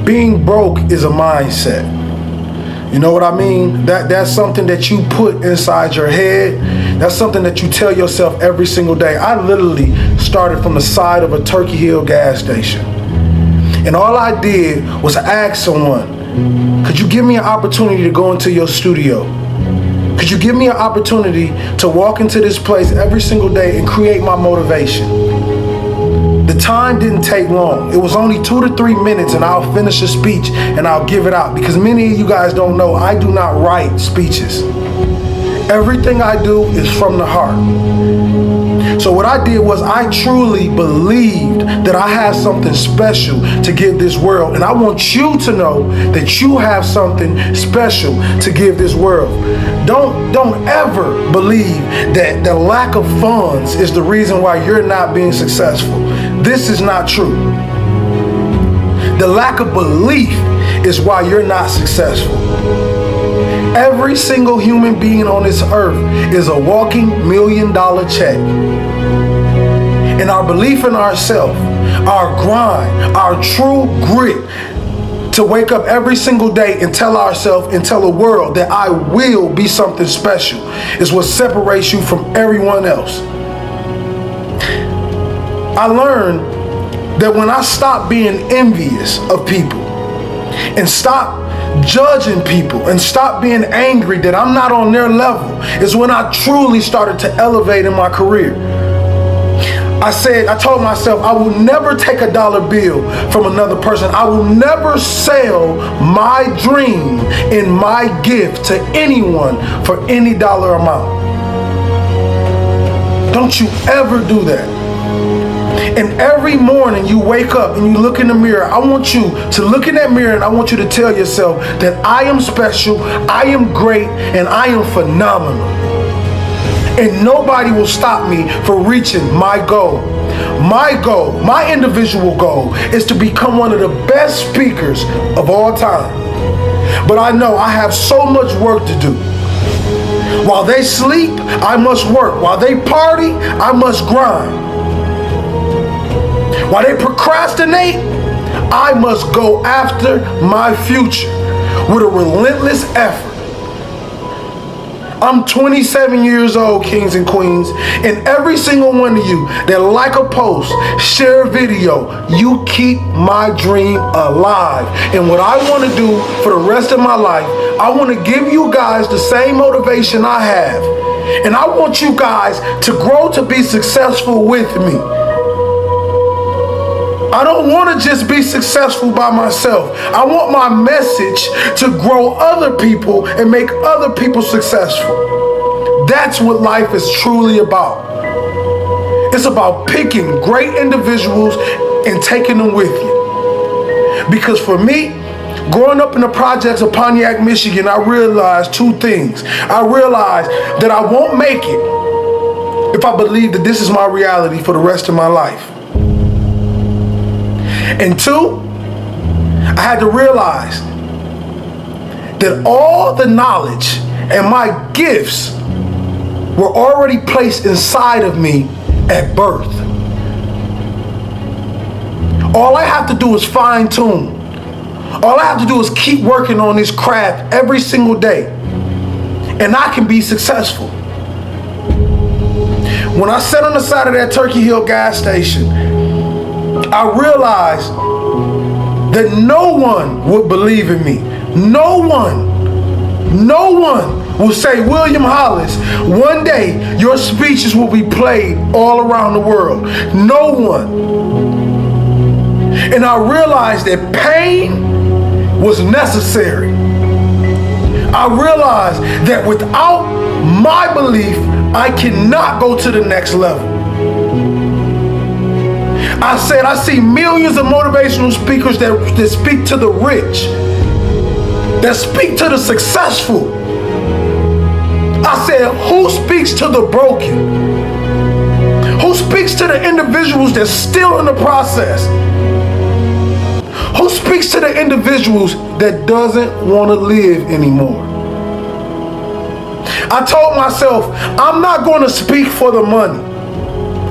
Being broke is a mindset. You know what I mean? That's something that you put inside your head. That's something that you tell yourself every single day. I literally started from the side of a Turkey Hill gas station. And all I did was ask someone, could you give me an opportunity to go into your studio? Could you give me an opportunity to walk into this place every single day and create my motivation? The time didn't take long. It was only 2 to 3 minutes, and I'll finish a speech and I'll give it out. Because many of you guys don't know, I do not write speeches. Everything I do is from the heart. So what I did was I truly believed that I had something special to give this world. And I want you to know that you have something special to give this world. Don't ever believe that the lack of funds is the reason why you're not being successful. This is not true. The lack of belief is why you're not successful. Every single human being on this earth is a walking $1 million check. And our belief in ourselves, our grind, our true grit to wake up every single day and tell ourselves and tell the world that I will be something special is what separates you from everyone else. I learned that when I stop being envious of people and stop judging people and stop being angry that I'm not on their level is when I truly started to elevate in my career. I told myself I will never take a dollar bill from another person. I will never sell my dream and my gift to anyone for any dollar amount. Don't you ever do that. And every morning you wake up and you look in the mirror, I want you to look in that mirror and I want you to tell yourself that I am special, I am great, and I am phenomenal. And nobody will stop me from reaching my goal. My goal, my individual goal, is to become one of the best speakers of all time. But I know I have so much work to do. While they sleep, I must work. While they party, I must grind. While they procrastinate, I must go after my future with a relentless effort. I'm 27 years old, kings and queens, and every single one of you that like a post, share a video, you keep my dream alive. And what I want to do for the rest of my life, I want to give you guys the same motivation I have. And I want you guys to grow to be successful with me. I don't want to just be successful by myself. I want my message to grow other people and make other people successful. That's what life is truly about. It's about picking great individuals and taking them with you. Because for me, growing up in the projects of Pontiac, Michigan, I realized two things. I realized that I won't make it if I believe that this is my reality for the rest of my life. And two, I had to realize that all the knowledge and my gifts were already placed inside of me at birth. All I have to do is fine tune. All I have to do is keep working on this craft every single day, and I can be successful. When I sat on the side of that Turkey Hill gas station, I realized that no one would believe in me. No one will say, William Hollis, one day your speeches will be played all around the world. No one. And I realized that pain was necessary. I realized that without my belief, I cannot go to the next level. I said, I see millions of motivational speakers that speak to the rich, that speak to the successful. I said, who speaks to the broken? Who speaks to the individuals that's still in the process? Who speaks to the individuals that doesn't want to live anymore? I told myself, I'm not going to speak for the money.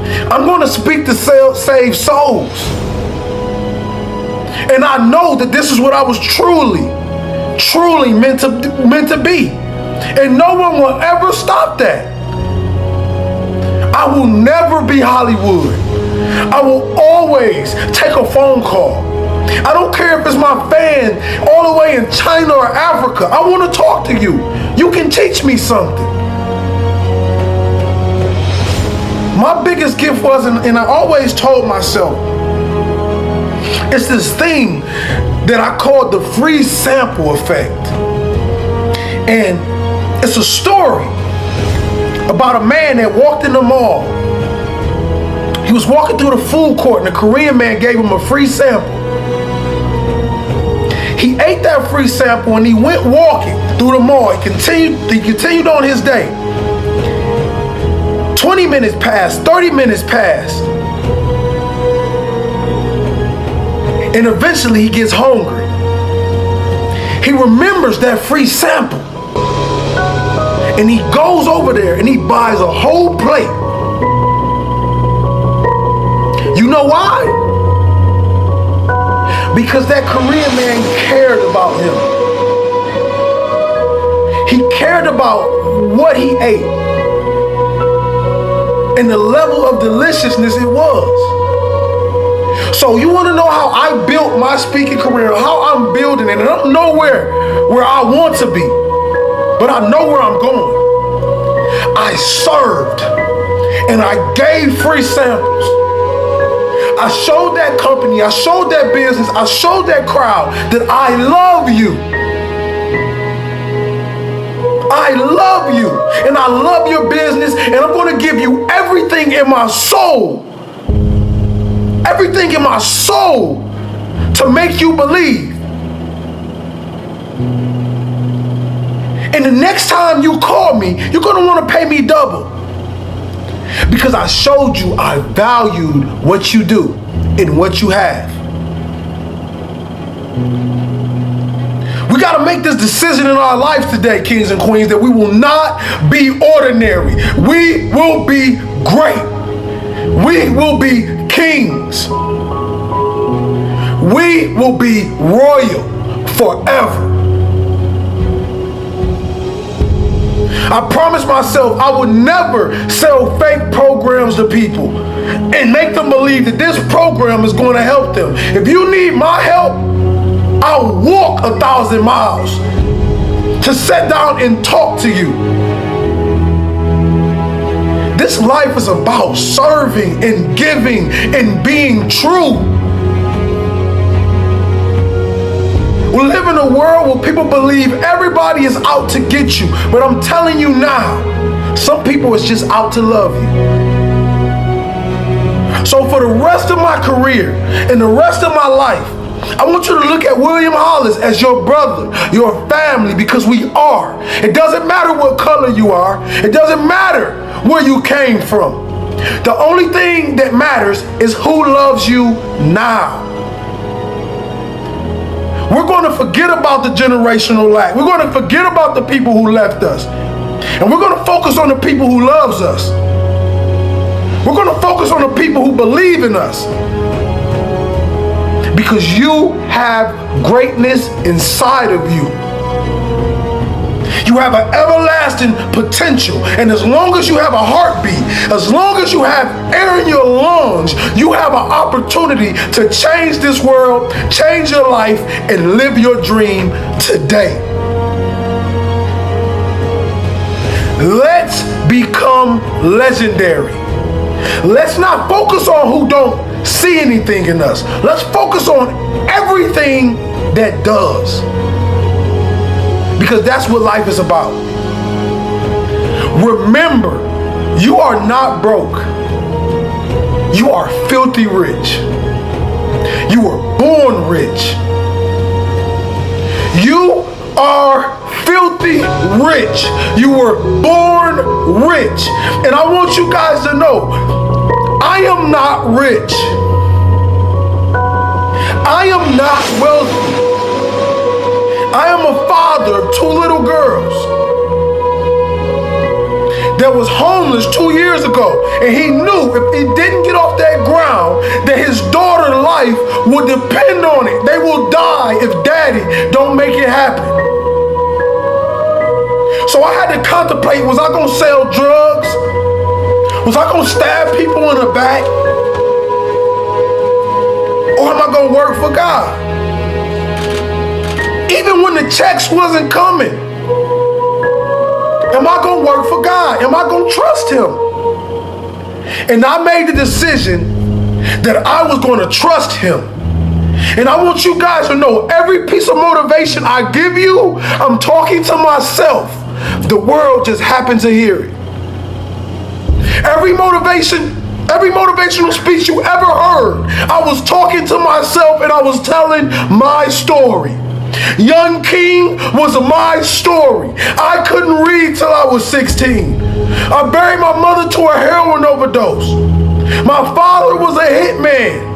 I'm going to speak to save souls. And I know that this is what I was truly meant to be. And no one will ever stop that. I will never be Hollywood. I will always take a phone call. I don't care if it's my fan all the way in China or Africa. I want to talk to you. You can teach me something. My biggest gift was, and I always told myself, it's this thing that I called the free sample effect. And it's a story about a man that walked in the mall. He was walking through the food court and a Korean man gave him a free sample. He ate that free sample and he went walking through the mall. He continued on his day. 20 minutes passed, 30 minutes passed. And eventually he gets hungry. He remembers that free sample. And he goes over there and he buys a whole plate. You know why? Because that Korean man cared about him. He cared about what he ate and the level of deliciousness it was. So you want to know how I built my speaking career, how I'm building it, and I don't know where I want to be, but I know where I'm going. I served and I gave free samples. I showed that company, I showed that business, I showed that crowd that I love you. I love you and I love your business, and I'm going to give you everything in my soul. Everything in my soul to make you believe. And the next time you call me, you're going to want to pay me double. Because I showed you I valued what you do and what you have. We got to make this decision in our life today, kings and queens, that we will not be ordinary. We will be great. We will be kings. We will be royal forever. I promised myself I would never sell fake programs to people and make them believe that this program is going to help them. If you need my help, I'll walk 1,000 miles to sit down and talk to you. This life is about serving and giving and being true. We live in a world where people believe everybody is out to get you. But I'm telling you now, some people is just out to love you. So for the rest of my career and the rest of my life, I want you to look at William Hollis as your brother, your family, because we are. It doesn't matter what color you are. It doesn't matter where you came from. The only thing that matters is who loves you now. We're going to forget about the generational lack. We're going to forget about the people who left us. And we're going to focus on the people who loves us. We're going to focus on the people who believe in us. Because you have greatness inside of you. You have an everlasting potential. And as long as you have a heartbeat, as long as you have air in your lungs, you have an opportunity to change this world, change your life, and live your dream today. Let's become legendary. Let's not focus on who don't see anything in us. Let's focus on everything that does. Because that's what life is about. Remember, you are not broke. You are filthy rich. You were born rich. You are filthy rich. You were born rich. And I want you guys to know, I am not rich. I am not wealthy. I am a father of 2 little girls that was homeless 2 years ago, and he knew if he didn't get off that ground that his daughter's life life will depend on it. They will die if daddy don't make it happen. So I had to contemplate, was I gonna sell drugs? Was I gonna stab people in the back? Or am I gonna work for God? Even when the checks wasn't coming, am I gonna work for God? Am I gonna trust him? And I made the decision that I was gonna trust him. And I want you guys to know, every piece of motivation I give you, I'm talking to myself. The world just happened to hear it. Every motivational speech you ever heard, I was talking to myself and I was telling my story. Young King was my story. I couldn't read till I was 16. I buried my mother to a heroin overdose. My father was a hitman.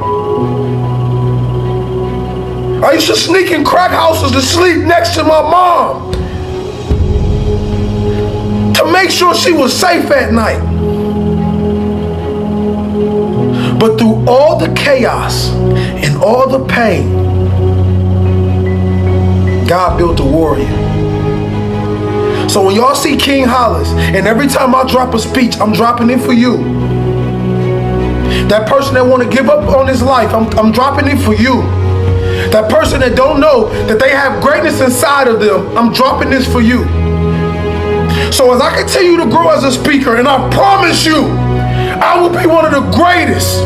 I used to sneak in crack houses to sleep next to my mom to make sure she was safe at night. But through all the chaos and all the pain, God built a warrior. So when y'all see King Hollis, and every time I drop a speech, I'm dropping it for you. That person that want to give up on his life, I'm dropping it for you. That person that don't know that they have greatness inside of them, I'm dropping this for you. So as I continue to grow as a speaker, and I promise you, I will be one of the greatest,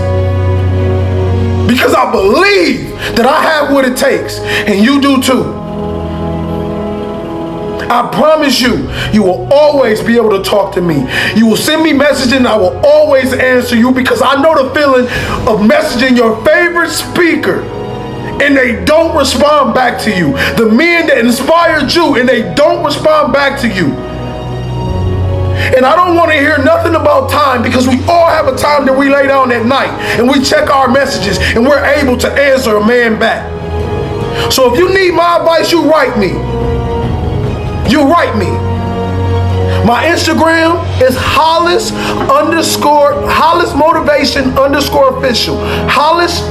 because I believe that I have what it takes, and you do too. I promise you, you will always be able to talk to me. You will send me messages and I will always answer you, because I know the feeling of messaging your favorite speaker and they don't respond back to you. The men that inspired you and they don't respond back to you. And I don't want to hear nothing about time, because we all have a time that we lay down at night and we check our messages and we're able to answer a man back. So if you need my advice, you write me. You write me. My Instagram is Hollis Motivation _official. Hollis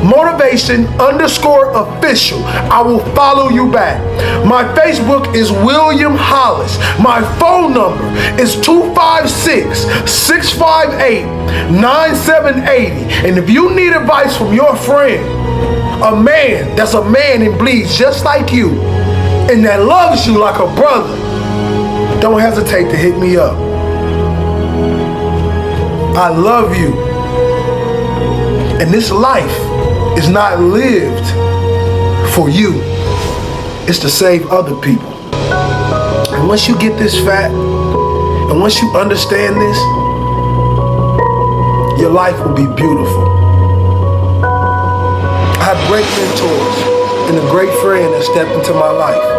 Motivation _official. I will follow you back. My Facebook is William Hollis. My phone number is 256-658-9780. And if you need advice from your friend, a man that's a man and bleeds just like you, and that loves you like a brother, don't hesitate to hit me up. I love you. And this life is not lived for you. It's to save other people. And once you get this fact, and once you understand this, your life will be beautiful. I have great mentors and a great friend that stepped into my life.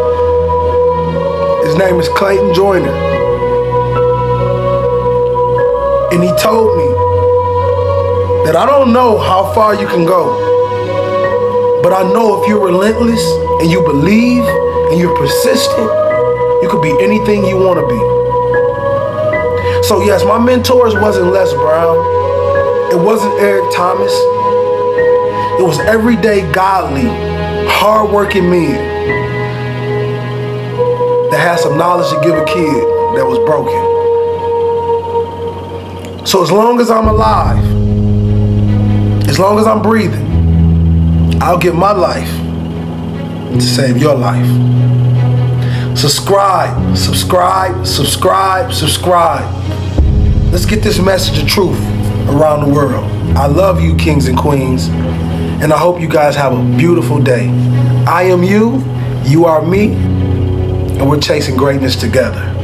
His name is Clayton Joyner. And he told me that I don't know how far you can go, but I know if you're relentless and you believe and you're persistent, you could be anything you want to be. So yes, my mentors wasn't Les Brown. It wasn't Eric Thomas. It was everyday godly, hard-working men that had some knowledge to give a kid that was broken. So as long as I'm alive, as long as I'm breathing, I'll give my life to save your life. Subscribe, subscribe, subscribe, subscribe. Let's get this message of truth around the world. I love you, kings and queens, and I hope you guys have a beautiful day. I am you, you are me, and we're chasing greatness together.